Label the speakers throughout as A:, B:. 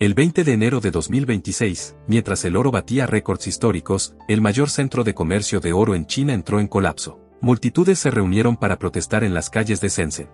A: El 20 de enero de 2026, mientras el oro batía récords históricos, el mayor centro de comercio de oro en China entró en colapso. Multitudes se reunieron para protestar en las calles de Shenzhen.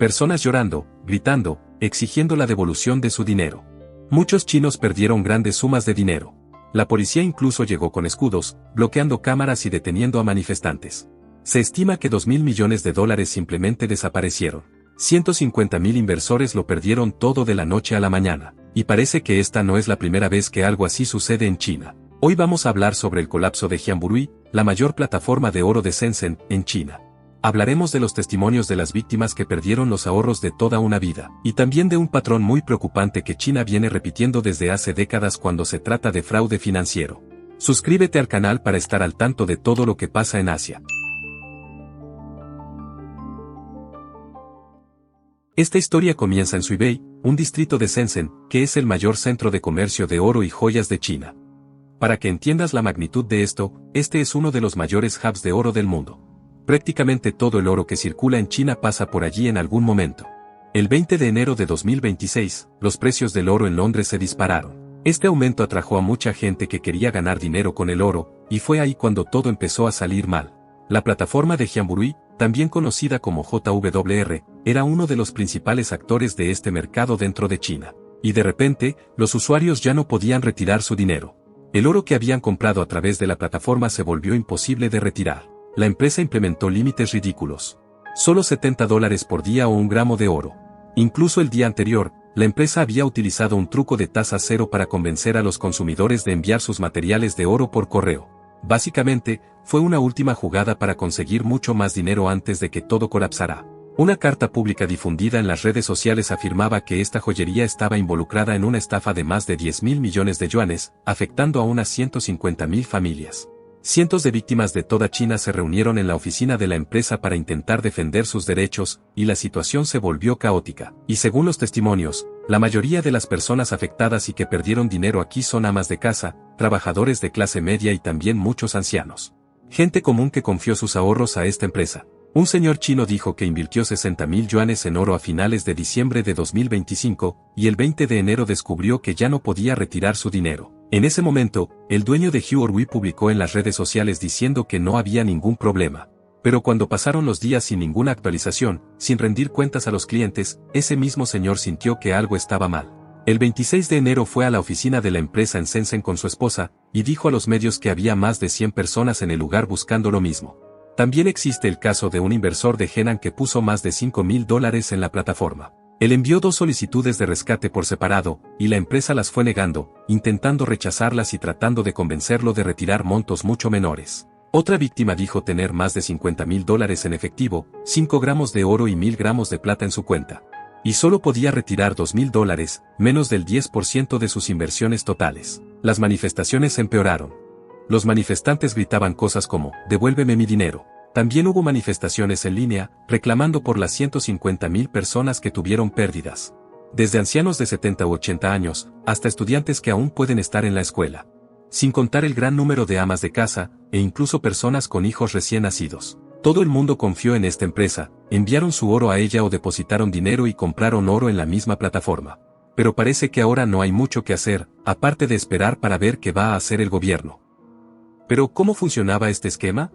A: Personas llorando, gritando, exigiendo la devolución de su dinero. Muchos chinos perdieron grandes sumas de dinero. La policía incluso llegó con escudos, bloqueando cámaras y deteniendo a manifestantes. Se estima que $2.000 millones simplemente desaparecieron. 150.000 inversores lo perdieron todo de la noche a la mañana. Y parece que esta no es la primera vez que algo así sucede en China. Hoy vamos a hablar sobre el colapso de Jianburui, la mayor plataforma de oro de Shenzhen, en China. Hablaremos de los testimonios de las víctimas que perdieron los ahorros de toda una vida, y también de un patrón muy preocupante que China viene repitiendo desde hace décadas cuando se trata de fraude financiero. Suscríbete al canal para estar al tanto de todo lo que pasa en Asia. Esta historia comienza en Suibei, un distrito de Shenzhen, que es el mayor centro de comercio de oro y joyas de China. Para que entiendas la magnitud de esto, este es uno de los mayores hubs de oro del mundo. Prácticamente todo el oro que circula en China pasa por allí en algún momento. El 20 de enero de 2026, los precios del oro en Londres se dispararon. Este aumento atrajo a mucha gente que quería ganar dinero con el oro, y fue ahí cuando todo empezó a salir mal. La plataforma de Jianburui, también conocida como JWR, era uno de los principales actores de este mercado dentro de China. Y de repente, los usuarios ya no podían retirar su dinero. El oro que habían comprado a través de la plataforma se volvió imposible de retirar. La empresa implementó límites ridículos. Solo $70 por día o 1 gramo de oro. Incluso el día anterior, la empresa había utilizado un truco de tasa cero para convencer a los consumidores de enviar sus materiales de oro por correo. Básicamente, fue una última jugada para conseguir mucho más dinero antes de que todo colapsara. Una carta pública difundida en las redes sociales afirmaba que esta joyería estaba involucrada en una estafa de más de 10.000 millones de yuanes, afectando a unas 150.000 familias. Cientos de víctimas de toda China se reunieron en la oficina de la empresa para intentar defender sus derechos, y la situación se volvió caótica. Y según los testimonios, la mayoría de las personas afectadas y que perdieron dinero aquí son amas de casa, trabajadores de clase media y también muchos ancianos. Gente común que confió sus ahorros a esta empresa. Un señor chino dijo que invirtió 60.000 yuanes en oro a finales de diciembre de 2025, y el 20 de enero descubrió que ya no podía retirar su dinero. En ese momento, el dueño de Jianburui publicó en las redes sociales diciendo que no había ningún problema. Pero cuando pasaron los días sin ninguna actualización, sin rendir cuentas a los clientes, ese mismo señor sintió que algo estaba mal. El 26 de enero fue a la oficina de la empresa en Shenzhen con su esposa, y dijo a los medios que había más de 100 personas en el lugar buscando lo mismo. También existe el caso de un inversor de Henan que puso más de $5.000 en la plataforma. Él envió 2 solicitudes de rescate por separado, y la empresa las fue negando, intentando rechazarlas y tratando de convencerlo de retirar montos mucho menores. Otra víctima dijo tener más de $50.000 en efectivo, 5 gramos de oro y 1.000 gramos de plata en su cuenta. Y solo podía retirar $2.000, menos del 10% de sus inversiones totales. Las manifestaciones empeoraron. Los manifestantes gritaban cosas como, «devuélveme mi dinero». También hubo manifestaciones en línea, reclamando por las 150.000 personas que tuvieron pérdidas. Desde ancianos de 70 u 80 años, hasta estudiantes que aún pueden estar en la escuela. Sin contar el gran número de amas de casa, e incluso personas con hijos recién nacidos. Todo el mundo confió en esta empresa, enviaron su oro a ella o depositaron dinero y compraron oro en la misma plataforma. Pero parece que ahora no hay mucho que hacer, aparte de esperar para ver qué va a hacer el gobierno. ¿Pero cómo funcionaba este esquema?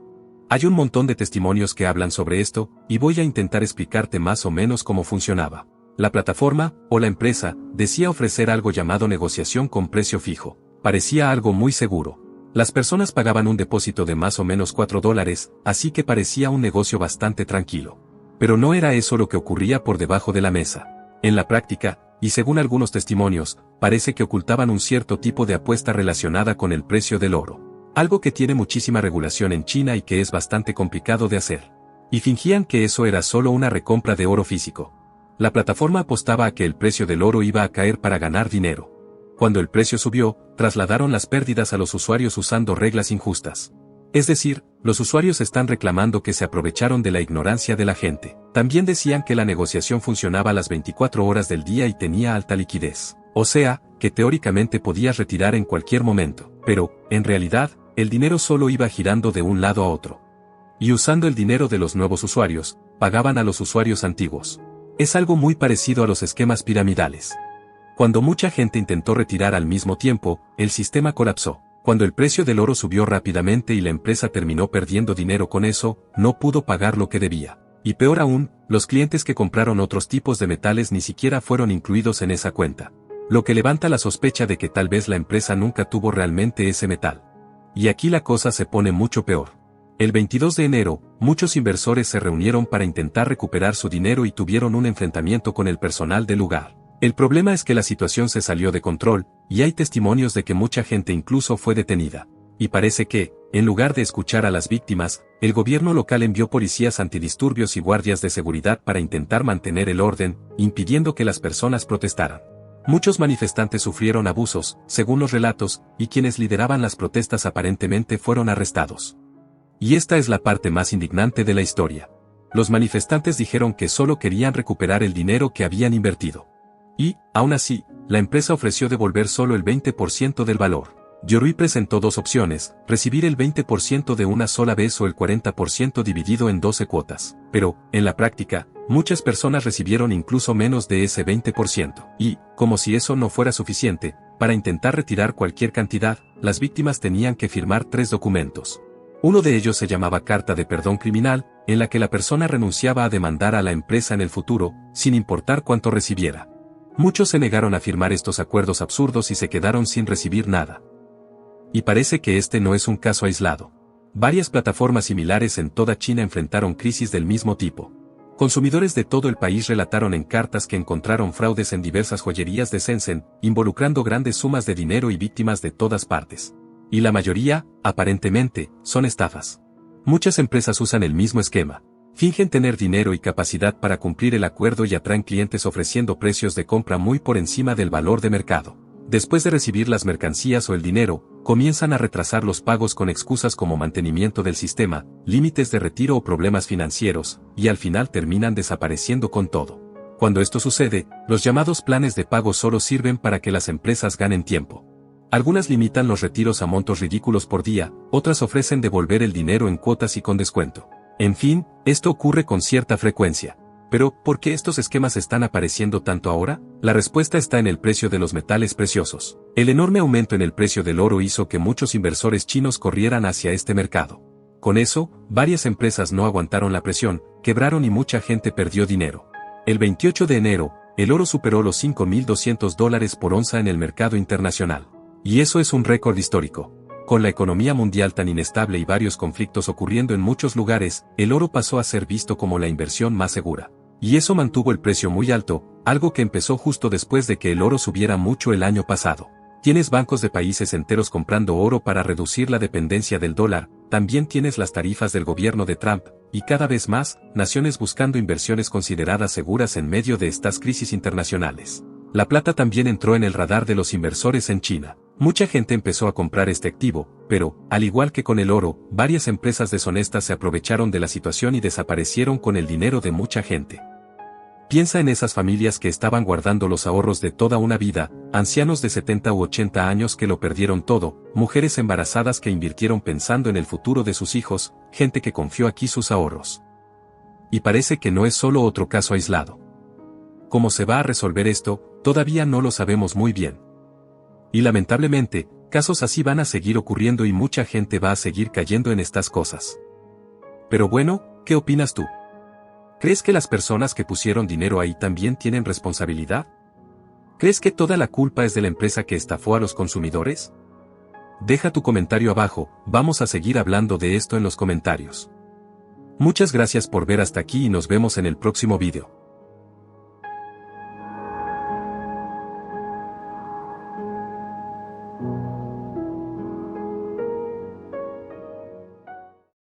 A: Hay un montón de testimonios que hablan sobre esto, y voy a intentar explicarte más o menos cómo funcionaba. La plataforma, o la empresa, decía ofrecer algo llamado negociación con precio fijo. Parecía algo muy seguro. Las personas pagaban un depósito de más o menos $4, así que parecía un negocio bastante tranquilo. Pero no era eso lo que ocurría por debajo de la mesa. En la práctica, y según algunos testimonios, parece que ocultaban un cierto tipo de apuesta relacionada con el precio del oro. Algo que tiene muchísima regulación en China y que es bastante complicado de hacer. Y fingían que eso era solo una recompra de oro físico. La plataforma apostaba a que el precio del oro iba a caer para ganar dinero. Cuando el precio subió, trasladaron las pérdidas a los usuarios usando reglas injustas. Es decir, los usuarios están reclamando que se aprovecharon de la ignorancia de la gente. También decían que la negociación funcionaba a las 24 horas del día y tenía alta liquidez. O sea, que teóricamente podías retirar en cualquier momento. Pero, en realidad, el dinero solo iba girando de un lado a otro. Y usando el dinero de los nuevos usuarios, pagaban a los usuarios antiguos. Es algo muy parecido a los esquemas piramidales. Cuando mucha gente intentó retirar al mismo tiempo, el sistema colapsó. Cuando el precio del oro subió rápidamente y la empresa terminó perdiendo dinero con eso, no pudo pagar lo que debía. Y peor aún, los clientes que compraron otros tipos de metales ni siquiera fueron incluidos en esa cuenta. Lo que levanta la sospecha de que tal vez la empresa nunca tuvo realmente ese metal. Y aquí la cosa se pone mucho peor. El 22 de enero, muchos inversores se reunieron para intentar recuperar su dinero y tuvieron un enfrentamiento con el personal del lugar. El problema es que la situación se salió de control, y hay testimonios de que mucha gente incluso fue detenida. Y parece que, en lugar de escuchar a las víctimas, el gobierno local envió policías antidisturbios y guardias de seguridad para intentar mantener el orden, impidiendo que las personas protestaran. Muchos manifestantes sufrieron abusos, según los relatos, y quienes lideraban las protestas aparentemente fueron arrestados. Y esta es la parte más indignante de la historia. Los manifestantes dijeron que solo querían recuperar el dinero que habían invertido. Y, aún así, la empresa ofreció devolver solo el 20% del valor. Yorui presentó dos opciones, recibir el 20% de una sola vez o el 40% dividido en 12 cuotas. Pero, en la práctica, muchas personas recibieron incluso menos de ese 20%. Y, como si eso no fuera suficiente, para intentar retirar cualquier cantidad, las víctimas tenían que firmar 3 documentos. Uno de ellos se llamaba Carta de Perdón Criminal, en la que la persona renunciaba a demandar a la empresa en el futuro, sin importar cuánto recibiera. Muchos se negaron a firmar estos acuerdos absurdos y se quedaron sin recibir nada. Y parece que este no es un caso aislado. Varias plataformas similares en toda China enfrentaron crisis del mismo tipo. Consumidores de todo el país relataron en cartas que encontraron fraudes en diversas joyerías de Shenzhen, involucrando grandes sumas de dinero y víctimas de todas partes. Y la mayoría, aparentemente, son estafas. Muchas empresas usan el mismo esquema. Fingen tener dinero y capacidad para cumplir el acuerdo y atraen clientes ofreciendo precios de compra muy por encima del valor de mercado. Después de recibir las mercancías o el dinero, comienzan a retrasar los pagos con excusas como mantenimiento del sistema, límites de retiro o problemas financieros, y al final terminan desapareciendo con todo. Cuando esto sucede, los llamados planes de pago solo sirven para que las empresas ganen tiempo. Algunas limitan los retiros a montos ridículos por día, otras ofrecen devolver el dinero en cuotas y con descuento. En fin, esto ocurre con cierta frecuencia. Pero, ¿por qué estos esquemas están apareciendo tanto ahora? La respuesta está en el precio de los metales preciosos. El enorme aumento en el precio del oro hizo que muchos inversores chinos corrieran hacia este mercado. Con eso, varias empresas no aguantaron la presión, quebraron y mucha gente perdió dinero. El 28 de enero, el oro superó los $5.200 por onza en el mercado internacional. Y eso es un récord histórico. Con la economía mundial tan inestable y varios conflictos ocurriendo en muchos lugares, el oro pasó a ser visto como la inversión más segura. Y eso mantuvo el precio muy alto, algo que empezó justo después de que el oro subiera mucho el año pasado. Tienes bancos de países enteros comprando oro para reducir la dependencia del dólar, también tienes las tarifas del gobierno de Trump, y cada vez más, naciones buscando inversiones consideradas seguras en medio de estas crisis internacionales. La plata también entró en el radar de los inversores en China. Mucha gente empezó a comprar este activo, pero, al igual que con el oro, varias empresas deshonestas se aprovecharon de la situación y desaparecieron con el dinero de mucha gente. Piensa en esas familias que estaban guardando los ahorros de toda una vida, ancianos de 70 u 80 años que lo perdieron todo, mujeres embarazadas que invirtieron pensando en el futuro de sus hijos, gente que confió aquí sus ahorros. Y parece que no es solo otro caso aislado. ¿Cómo se va a resolver esto? Todavía no lo sabemos muy bien. Y lamentablemente, casos así van a seguir ocurriendo y mucha gente va a seguir cayendo en estas cosas. Pero bueno, ¿qué opinas tú? ¿Crees que las personas que pusieron dinero ahí también tienen responsabilidad? ¿Crees que toda la culpa es de la empresa que estafó a los consumidores? Deja tu comentario abajo, vamos a seguir hablando de esto en los comentarios. Muchas gracias por ver hasta aquí y nos vemos en el próximo video.